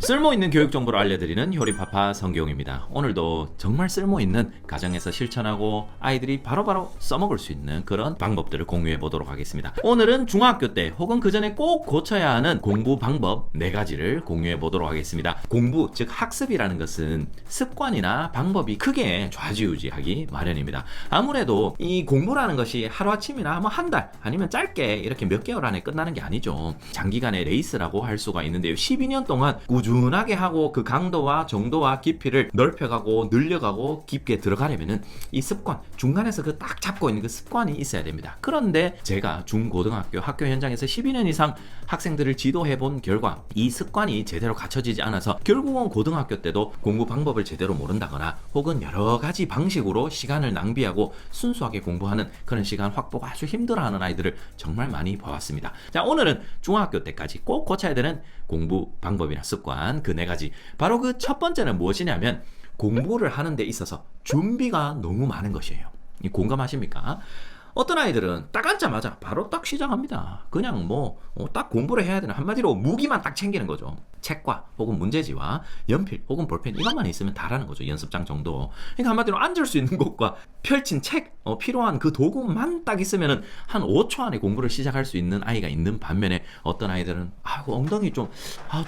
쓸모있는 교육 정보를 알려드리는 효리파파 성경입니다. 오늘도 정말 쓸모있는 가정에서 실천하고 아이들이 바로바로 써먹을 수 있는 그런 방법들을 공유해 보도록 하겠습니다. 오늘은 중학교 때 혹은 그 전에 꼭 고쳐야 하는 공부 방법 4가지를 공유해 보도록 하겠습니다. 공부, 즉 학습이라는 것은 습관이나 방법이 크게 좌지우지하기 마련입니다. 아무래도 이 공부라는 것이 하루아침이나 뭐 한 달 아니면 짧게 이렇게 몇 개월 안에 끝나는 게 아니죠. 장기간의 레이스라고 할 수가 있는데요. 12년 동안 꾸준하게 하고 그 강도와 정도와 깊이를 넓혀가고 늘려가고 깊게 들어가려면은 이 습관, 중간에서 그 딱 잡고 있는 그 습관이 있어야 됩니다. 그런데 제가 중고등학교 학교 현장에서 12년 이상 학생들을 지도해 본 결과 이 습관이 제대로 갖춰지지 않아서 결국은 고등학교 때도 공부 방법을 제대로 모른다거나 혹은 여러 가지 방식으로 시간을 낭비하고 순수하게 공부하는 그런 시간 확보가 아주 힘들어하는 아이들을 정말 많이 봐왔습니다. 자, 오늘은 중학교 때까지 꼭 고쳐야 되는 공부 방법이나 습관 그 4가지. 바로 그 첫 번째는 무엇이냐면 공부를 하는 데 있어서 준비가 너무 많은 것이에요. 공감하십니까? 어떤 아이들은 딱 앉자마자 바로 딱 시작합니다. 그냥 딱 공부를 해야 되는, 한마디로 무기만 딱 챙기는 거죠. 책과 혹은 문제지와 연필 혹은 볼펜 이것만 있으면 다라는 거죠. 연습장 정도. 그러니까 한마디로 앉을 수 있는 곳과 펼친 책, 필요한 그 도구만 딱 있으면은 한 5초 안에 공부를 시작할 수 있는 아이가 있는 반면에 어떤 아이들은 엉덩이 좀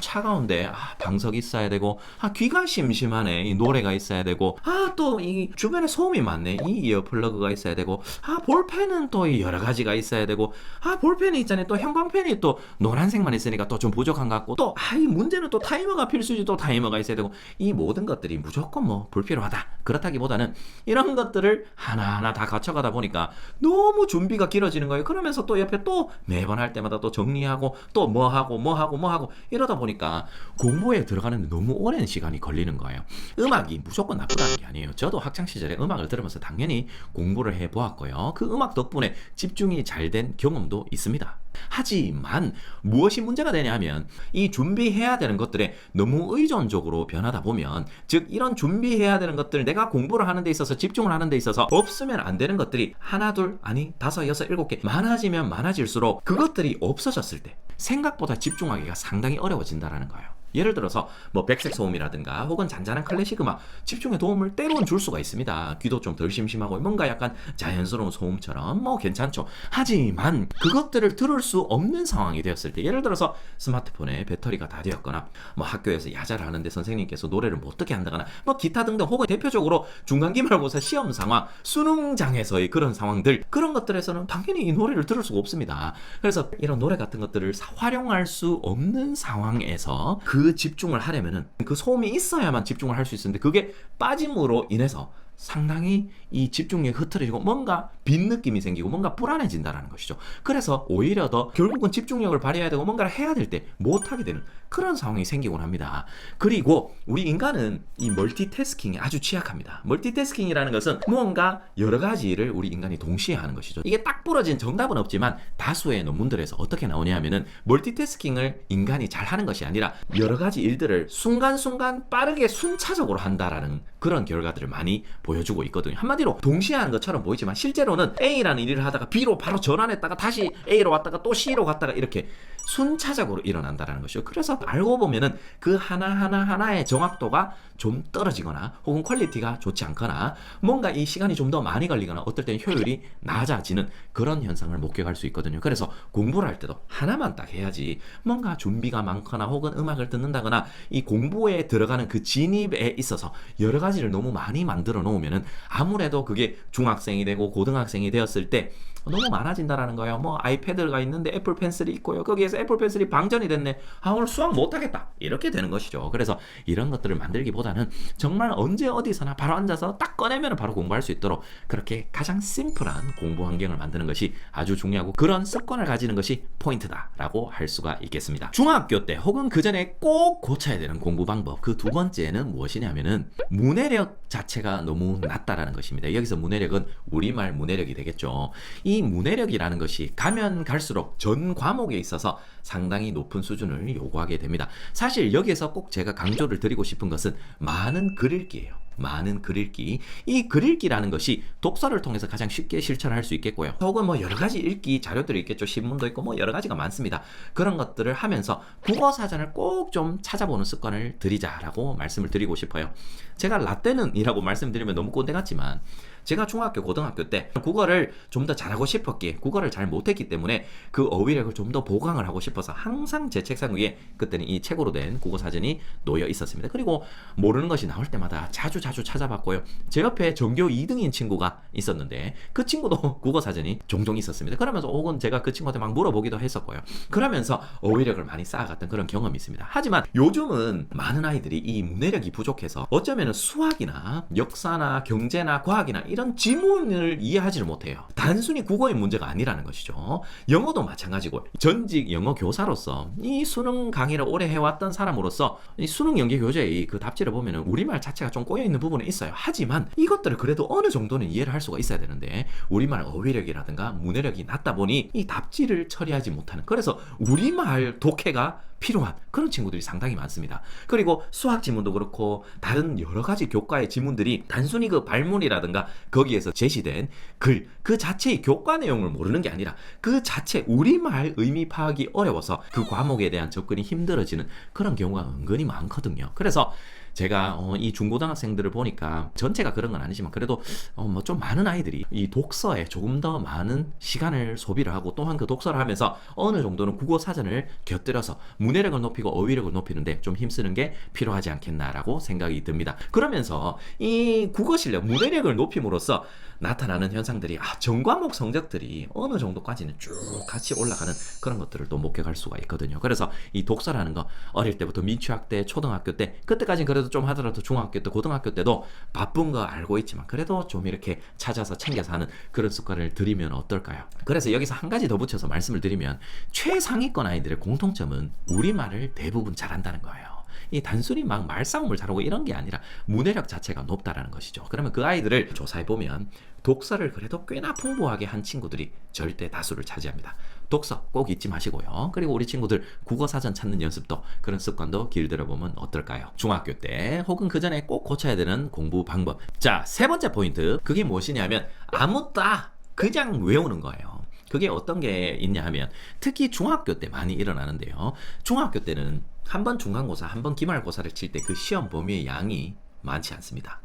차가운데 방석이 있어야 되고 귀가 심심하네, 이 노래가 있어야 되고 또 이 주변에 소음이 많네, 이 이어 플러그가 있어야 되고 볼펜은 또 여러 가지가 있어야 되고 볼펜이 있잖아요. 또 형광펜이 또 노란색만 있으니까 또 좀 부족한 것 같고 또 이 문제는 또 타이머가 필수지, 또 타이머가 있어야 되고 이 모든 것들이 무조건 불필요하다 그렇다기보다는 이런 것들을 하나하나 다 갖춰가다 보니까 너무 준비가 길어지는 거예요. 그러면서 또 옆에 또 매번 할 때마다 또 정리하고 또 뭐하고 이러다 보니까 공부에 들어가는데 너무 오랜 시간이 걸리는 거예요. 음악이 무조건 나쁘다는 게 아니에요. 저도 학창시절에 음악을 들으면서 당연히 공부를 해보았고요. 그 음악 덕분에 집중이 잘 된 경험도 있습니다. 하지만 무엇이 문제가 되냐면 이 준비해야 되는 것들에 너무 의존적으로 변하다 보면, 즉 이런 준비해야 되는 것들, 내가 공부를 하는 데 있어서 집중을 하는 데 있어서 없으면 안 되는 것들이 하나 둘 아니 5, 6, 7개 많아지면 많아질수록 그것들이 없어졌을 때 생각보다 집중하기가 상당히 어려워진다는 거예요. 예를 들어서 백색 소음이라든가 혹은 잔잔한 클래식 음악, 집중에 도움을 때로는 줄 수가 있습니다. 귀도 좀 덜 심심하고 뭔가 약간 자연스러운 소음처럼 괜찮죠. 하지만 그것들을 들을 수 없는 상황이 되었을 때, 예를 들어서 스마트폰에 배터리가 다 되었거나 학교에서 야자를 하는데 선생님께서 노래를 못 듣게 한다거나 기타 등등, 혹은 대표적으로 중간기말고사 시험 상황, 수능장에서의 그런 상황들, 그런 것들에서는 당연히 이 노래를 들을 수가 없습니다. 그래서 이런 노래 같은 것들을 활용할 수 없는 상황에서 그 집중을 하려면은 그 소음이 있어야만 집중을 할 수 있었는데, 그게 빠짐으로 인해서 상당히 이 집중력이 흐트러지고 뭔가 빈 느낌이 생기고 뭔가 불안해진다는 것이죠. 그래서 오히려 더 결국은 집중력을 발휘해야 되고 뭔가를 해야 될 때 못하게 되는 그런 상황이 생기곤 합니다. 그리고 우리 인간은 이 멀티태스킹에 아주 취약합니다. 멀티태스킹이라는 것은 무언가 여러 가지 일을 우리 인간이 동시에 하는 것이죠. 이게 딱 부러진 정답은 없지만 다수의 논문들에서 어떻게 나오냐면은 멀티태스킹을 인간이 잘 하는 것이 아니라 여러 가지 일들을 순간순간 빠르게 순차적으로 한다라는 그런 결과들을 많이 보여주고 있거든요. 한마디로 동시에 하는 것처럼 보이지만 실제로는 A라는 일을 하다가 B로 바로 전환했다가 다시 A로 왔다가 또 C로 갔다가 이렇게 순차적으로 일어난다는 것이죠. 그래서 알고 보면은 그 하나의 정확도가 좀 떨어지거나 혹은 퀄리티가 좋지 않거나 뭔가 이 시간이 좀 더 많이 걸리거나 어떨 때는 효율이 낮아지는 그런 현상을 목격할 수 있거든요. 그래서 공부를 할 때도 하나만 딱 해야지 뭔가 준비가 많거나 혹은 음악을 듣는다거나 이 공부에 들어가는 그 진입에 있어서 여러 가지를 너무 많이 만들어 놓으면은 아무래도 그게 중학생이 되고 고등학생이 되었을 때 너무 많아진다라는 거예요. 아이패드가 있는데 애플 펜슬이 있고요. 거기에서 애플 펜슬이 방전이 됐네. 오늘 수학 못하겠다. 이렇게 되는 것이죠. 그래서 이런 것들을 만들기보다는 정말 언제 어디서나 바로 앉아서 딱 꺼내면 바로 공부할 수 있도록 그렇게 가장 심플한 공부 환경을 만드는 것이 아주 중요하고, 그런 습관을 가지는 것이 포인트다라고 할 수가 있겠습니다. 중학교 때 혹은 그 전에 꼭 고쳐야 되는 공부 방법 그 2번째는 무엇이냐면은 문해력 자체가 너무 낮다라는 것입니다. 여기서 문해력은 우리말 문해력이 되겠죠. 이 문해력이라는 것이 가면 갈수록 전 과목에 있어서 상당히 높은 수준을 요구하게 됩니다. 사실 여기에서 꼭 제가 강조를 드리고 싶은 것은 많은 글 읽기예요. 많은 글 읽기. 이 글 읽기라는 것이 독서를 통해서 가장 쉽게 실천할 수 있겠고요. 혹은 뭐 여러 가지 읽기 자료들이 있겠죠. 신문도 있고 뭐 여러 가지가 많습니다. 그런 것들을 하면서 국어 사전을 꼭 좀 찾아보는 습관을 들이자라고 말씀을 드리고 싶어요. 제가 라떼는 이라고 말씀드리면 너무 꼰대 같지만 제가 중학교, 고등학교 때 국어를 좀 더 잘하고 싶었기에 국어를 잘 못했기 때문에 그 어휘력을 좀 더 보강을 하고 싶어서 항상 제 책상 위에 그때는 이 책으로 된 국어 사전이 놓여 있었습니다. 그리고 모르는 것이 나올 때마다 자주 찾아봤고요. 제 옆에 전교 2등인 친구가 있었는데 그 친구도 국어 사전이 종종 있었습니다. 그러면서 혹은 제가 그 친구한테 막 물어보기도 했었고요. 그러면서 어휘력을 많이 쌓아갔던 그런 경험이 있습니다. 하지만 요즘은 많은 아이들이 이 문해력이 부족해서 어쩌면 수학이나 역사나 경제나 과학이나 이런 지문을 이해하지를 못해요. 단순히 국어의 문제가 아니라는 것이죠. 영어도 마찬가지고 전직 영어 교사로서 이 수능 강의를 오래 해왔던 사람으로서 이 수능 연계 교재의 그 답지를 보면은 우리말 자체가 좀 꼬여있는 부분이 있어요. 하지만 이것들을 그래도 어느 정도는 이해를 할 수가 있어야 되는데 우리말 어휘력이라든가 문해력이 낮다 보니 이 답지를 처리하지 못하는, 그래서 우리말 독해가 필요한 그런 친구들이 상당히 많습니다. 그리고 수학 지문도 그렇고 다른 여러 가지 교과의 지문들이 단순히 그 발문이라든가 거기에서 제시된 글 그 자체의 교과 내용을 모르는 게 아니라 그 자체 우리말 의미 파악이 어려워서 그 과목에 대한 접근이 힘들어지는 그런 경우가 은근히 많거든요. 그래서 제가 이 중고등학생들을 보니까 전체가 그런 건 아니지만 그래도 뭐 좀 많은 아이들이 이 독서에 조금 더 많은 시간을 소비를 하고 또한 그 독서를 하면서 어느 정도는 국어 사전을 곁들여서 문해력을 높이고 어휘력을 높이는데 좀 힘쓰는 게 필요하지 않겠나라고 생각이 듭니다. 그러면서 이 국어 실력, 문해력을 높임으로써 나타나는 현상들이 전 과목 성적들이 어느 정도까지는 쭉 같이 올라가는 그런 것들을 또 목격할 수가 있거든요. 그래서 이 독서라는 거 어릴 때부터 민초학 때, 초등학교 때, 그때까지는 그래도 좀 하더라도 중학교 때, 고등학교 때도 바쁜 거 알고 있지만 그래도 좀 이렇게 찾아서 챙겨서 하는 그런 습관을 들이면 어떨까요? 그래서 여기서 한 가지 더 붙여서 말씀을 드리면 최상위권 아이들의 공통점은 우리말을 대부분 잘한다는 거예요. 이 단순히 막 말싸움을 잘하고 이런 게 아니라 문해력 자체가 높다라는 것이죠. 그러면 그 아이들을 조사해보면 독서를 그래도 꽤나 풍부하게 한 친구들이 절대 다수를 차지합니다. 독서 꼭 잊지 마시고요. 그리고 우리 친구들 국어사전 찾는 연습도, 그런 습관도 길들여보면 어떨까요? 중학교 때 혹은 그 전에 꼭 고쳐야 되는 공부 방법. 자, 세 번째 포인트, 그게 무엇이냐면 아무따 그냥 외우는 거예요. 그게 어떤 게 있냐 하면 특히 중학교 때 많이 일어나는데요. 중학교 때는 한 번 중간고사, 한 번 기말고사를 칠 때 그 시험 범위의 양이 많지 않습니다.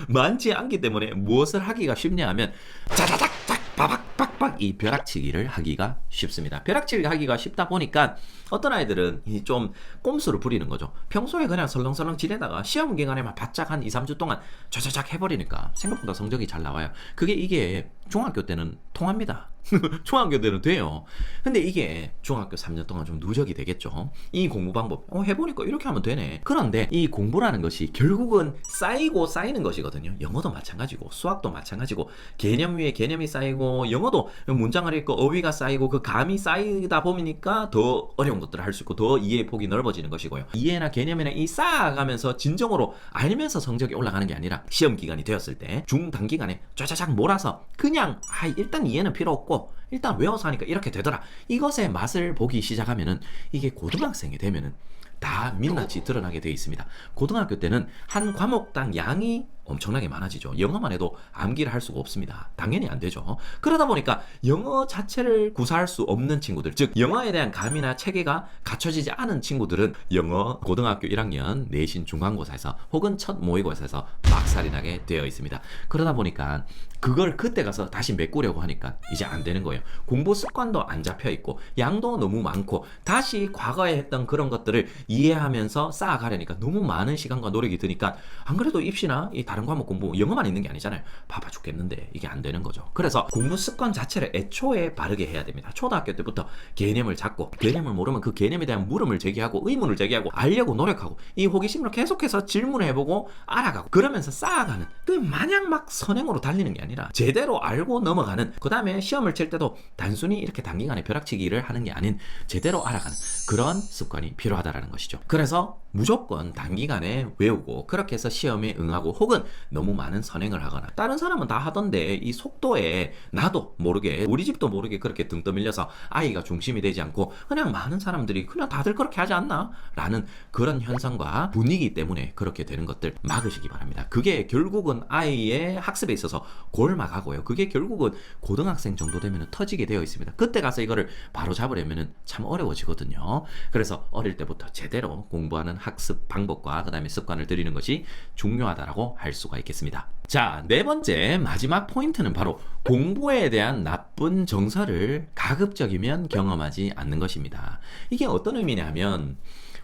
많지 않기 때문에 무엇을 하기가 쉽냐 하면 짜자작 바박 빡빡 이 벼락치기를 하기가 쉽습니다. 벼락치기 하기가 쉽다 보니까 어떤 아이들은 좀 꼼수를 부리는 거죠. 평소에 그냥 설렁설렁 지내다가 시험 기간에만 바짝 한 2, 3주 동안 쫙쫙 해버리니까 생각보다 성적이 잘 나와요. 이게 중학교 때는 통합니다. 중학교 때는 돼요. 근데 이게 중학교 3년 동안 좀 누적이 되겠죠. 이 공부 방법 해보니까 이렇게 하면 되네. 그런데 이 공부라는 것이 결국은 쌓이고 쌓이는 것이거든요. 영어도 마찬가지고 수학도 마찬가지고 개념 위에 개념이 쌓이고 영어도 문장을 읽고 어휘가 쌓이고 그 감이 쌓이다 보니까 더 어려운 것들을 할 수 있고 더 이해의 폭이 넓어지는 것이고요. 이해나 개념이나 이 쌓아가면서 진정으로 알면서 성적이 올라가는 게 아니라 시험 기간이 되었을 때 중단기간에 쫙쫙 몰아서 그냥 일단 이해는 필요 없고 일단 외워서 하니까 이렇게 되더라. 이것의 맛을 보기 시작하면은 이게 고등학생이 되면은 다 민낯이 드러나게 되어 있습니다. 고등학교 때는 한 과목당 양이 엄청나게 많아지죠. 영어만 해도 암기를 할 수가 없습니다. 당연히 안 되죠. 그러다 보니까 영어 자체를 구사할 수 없는 친구들, 즉 영어에 대한 감이나 체계가 갖춰지지 않은 친구들은 영어 고등학교 1학년 내신 중간고사에서 혹은 첫 모의고사에서 박살이 나게 되어 있습니다. 그러다 보니까 그걸 그때 가서 다시 메꾸려고 하니까 이제 안 되는 거예요. 공부 습관도 안 잡혀 있고 양도 너무 많고 다시 과거에 했던 그런 것들을 이해하면서 쌓아가려니까 너무 많은 시간과 노력이 드니까 안 그래도 입시나 이 다른 과목 공부 영어만 있는 게 아니잖아요. 바빠 죽겠는데 이게 안 되는 거죠. 그래서 공부 습관 자체를 애초에 바르게 해야 됩니다. 초등학교 때부터 개념을 잡고 개념을 모르면 그 개념에 대한 물음을 제기하고 의문을 제기하고 알려고 노력하고 이 호기심을 계속해서 질문해보고 알아가고 그러면서 쌓아가는, 그 마냥 막 선행으로 달리는 게 아니라 제대로 알고 넘어가는, 그 다음에 시험을 칠 때도 단순히 이렇게 단기간에 벼락치기를 하는 게 아닌 제대로 알아가는 그런 습관이 필요하다라는 것이죠. 그래서 무조건 단기간에 외우고 그렇게 해서 시험에 응하고 혹은 너무 많은 선행을 하거나, 다른 사람은 다 하던데 이 속도에 나도 모르게 우리 집도 모르게 그렇게 등 떠밀려서 아이가 중심이 되지 않고 그냥 많은 사람들이 그냥 다들 그렇게 하지 않나? 라는 그런 현상과 분위기 때문에 그렇게 되는 것들 막으시기 바랍니다. 그게 결국은 아이의 학습에 있어서 골마가고요. 그게 결국은 고등학생 정도 되면 터지게 되어 있습니다. 그때 가서 이거를 바로 잡으려면 참 어려워지거든요. 그래서 어릴 때부터 제대로 공부하는 학습 방법과 그 다음에 습관을 들이는 것이 중요하다고 할 수가 있겠습니다. 자, 네 번째 마지막 포인트는 바로 공부에 대한 나쁜 정서를 가급적이면 경험하지 않는 것입니다. 이게 어떤 의미냐면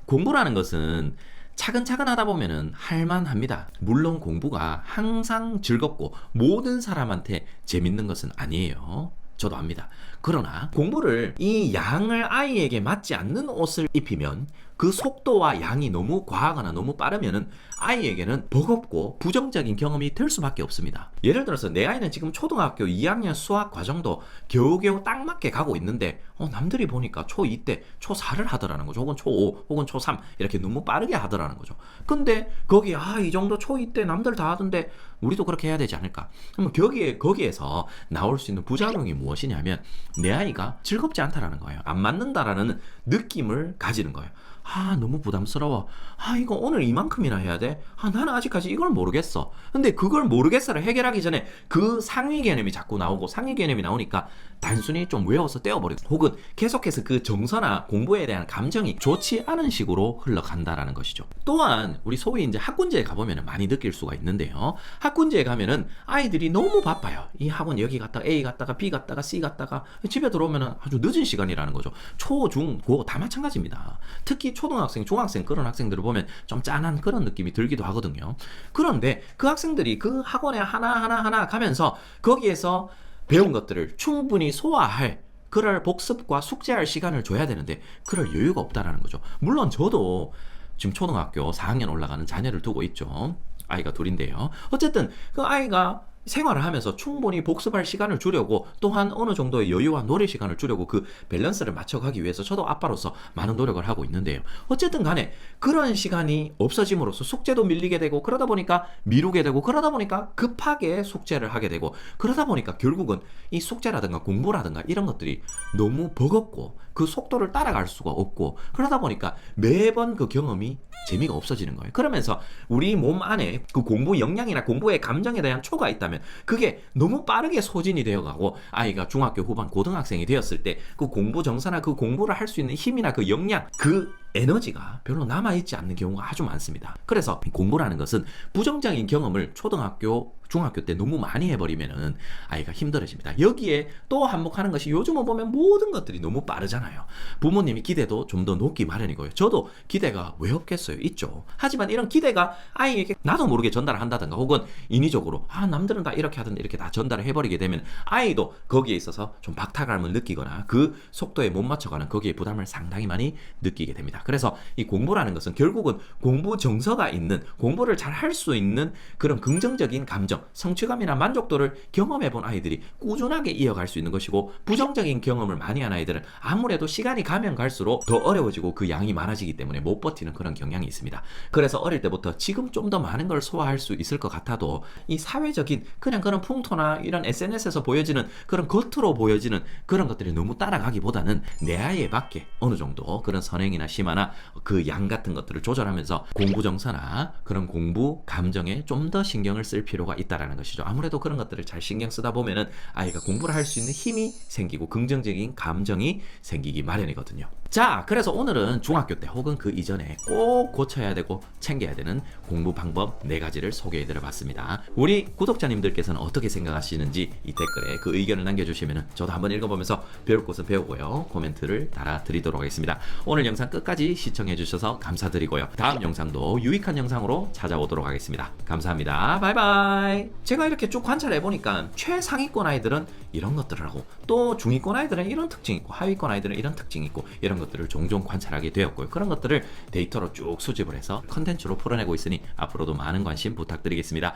공부라는 것은 차근차근 하다 보면은 할만합니다. 물론 공부가 항상 즐겁고 모든 사람한테 재밌는 것은 아니에요. 저도 압니다. 그러나 공부를 이 양을 아이에게 맞지 않는 옷을 입히면 그 속도와 양이 너무 과하거나 너무 빠르면은 아이에게는 버겁고 부정적인 경험이 될 수밖에 없습니다. 예를 들어서 내 아이는 지금 초등학교 2학년 수학 과정도 겨우겨우 딱 맞게 가고 있는데 남들이 보니까 초2 때 초4를 하더라는 거죠. 혹은 초5 혹은 초3 이렇게 너무 빠르게 하더라는 거죠. 근데 거기 이 정도 초2 때 남들 다 하던데 우리도 그렇게 해야 되지 않을까? 그럼 거기에서 나올 수 있는 부작용이 무엇이냐면 내 아이가 즐겁지 않다라는 거예요. 안 맞는다라는 느낌을 가지는 거예요. 너무 부담스러워. 이거 오늘 이만큼이나 해야 돼? 나는 아직까지 이걸 모르겠어. 근데 그걸 모르겠어를 해결하기 전에 그 상위 개념이 자꾸 나오고 상위 개념이 나오니까 단순히 좀 외워서 떼어버리고 혹은 계속해서 그 정서나 공부에 대한 감정이 좋지 않은 식으로 흘러간다라는 것이죠. 또한 우리 소위 이제 학군지에 가보면 많이 느낄 수가 있는데요. 학군지에 가면은 아이들이 너무 바빠요. 이 학원 여기 갔다가 A 갔다가 B 갔다가 C 갔다가 집에 들어오면은 아주 늦은 시간이라는 거죠. 초, 중, 고 다 마찬가지입니다. 특히 초등학생, 중학생 그런 학생들을 보면 좀 짠한 그런 느낌이 들기도 하거든요. 그런데 그 학생들이 그 학원에 하나 가면서 거기에서 배운 것들을 충분히 소화할 그럴 복습과 숙제할 시간을 줘야 되는데 그럴 여유가 없다라는 거죠. 물론 저도 지금 초등학교 4학년 올라가는 자녀를 두고 있죠. 아이가 둘인데요. 어쨌든 그 아이가 생활을 하면서 충분히 복습할 시간을 주려고 또한 어느 정도의 여유와 놀이 시간을 주려고 그 밸런스를 맞춰가기 위해서 저도 아빠로서 많은 노력을 하고 있는데요. 어쨌든 간에 그런 시간이 없어짐으로써 숙제도 밀리게 되고 그러다 보니까 미루게 되고 그러다 보니까 급하게 숙제를 하게 되고 그러다 보니까 결국은 이 숙제라든가 공부라든가 이런 것들이 너무 버겁고 그 속도를 따라갈 수가 없고 그러다 보니까 매번 그 경험이 재미가 없어지는 거예요. 그러면서 우리 몸 안에 그 공부 역량이나 공부의 감정에 대한 초가 있다면 그게 너무 빠르게 소진이 되어가고 아이가 중학교 후반 고등학생이 되었을 때 그 공부 정서나 그 공부를 할 수 있는 힘이나 그 역량, 그 에너지가 별로 남아있지 않는 경우가 아주 많습니다. 그래서 공부라는 것은 부정적인 경험을 초등학교, 중학교 때 너무 많이 해버리면은 아이가 힘들어집니다. 여기에 또 한몫하는 것이 요즘은 보면 모든 것들이 너무 빠르잖아요. 부모님이 기대도 좀 더 높기 마련이고요. 저도 기대가 왜 없겠어요? 있죠. 하지만 이런 기대가 아이에게 나도 모르게 전달을 한다든가 혹은 인위적으로 남들은 다 이렇게 하던데 이렇게 다 전달을 해버리게 되면 아이도 거기에 있어서 좀 박탈감을 느끼거나 그 속도에 못 맞춰가는 거기에 부담을 상당히 많이 느끼게 됩니다. 그래서 이 공부라는 것은 결국은 공부 정서가 있는 공부를 잘 할 수 있는 그런 긍정적인 감정, 성취감이나 만족도를 경험해 본 아이들이 꾸준하게 이어갈 수 있는 것이고 부정적인 경험을 많이 한 아이들은 아무래도 시간이 가면 갈수록 더 어려워지고 그 양이 많아지기 때문에 못 버티는 그런 경향이 있습니다. 그래서 어릴 때부터 지금 좀 더 많은 걸 소화할 수 있을 것 같아도 이 사회적인 그냥 그런 풍토나 이런 SNS에서 보여지는 그런 겉으로 보여지는 그런 것들이 너무 따라가기보다는 내 아이에 맞게 어느 정도 그런 선행이나 심화나 그 양 같은 것들을 조절하면서 공부 정서나 그런 공부 감정에 좀 더 신경을 쓸 필요가 있다라는 것이죠. 아무래도 그런 것들을 잘 신경 쓰다 보면은 아이가 공부를 할 수 있는 힘이 생기고 긍정적인 감정이 생기기 마련이거든요. 자, 그래서 오늘은 중학교 때 혹은 그 이전에 꼭 고쳐야 되고 챙겨야 되는 공부 방법 4가지를 소개해 드려 봤습니다. 우리 구독자님들께서는 어떻게 생각하시는지 이 댓글에 그 의견을 남겨주시면 저도 한번 읽어보면서 배울 것은 배우고요. 코멘트를 달아드리도록 하겠습니다. 오늘 영상 끝까지 시청해 주셔서 감사드리고요. 다음 영상도 유익한 영상으로 찾아오도록 하겠습니다. 감사합니다. 바이바이. 제가 이렇게 쭉 관찰해 보니까 최상위권 아이들은 이런 것들을 하고 또 중위권 아이들은 이런 특징이 있고 하위권 아이들은 이런 특징이 있고 이런 것들을 종종 관찰하게 되었고요. 그런 것들을 데이터로 쭉 수집을 해서 컨텐츠로 풀어내고 있으니 앞으로도 많은 관심 부탁드리겠습니다.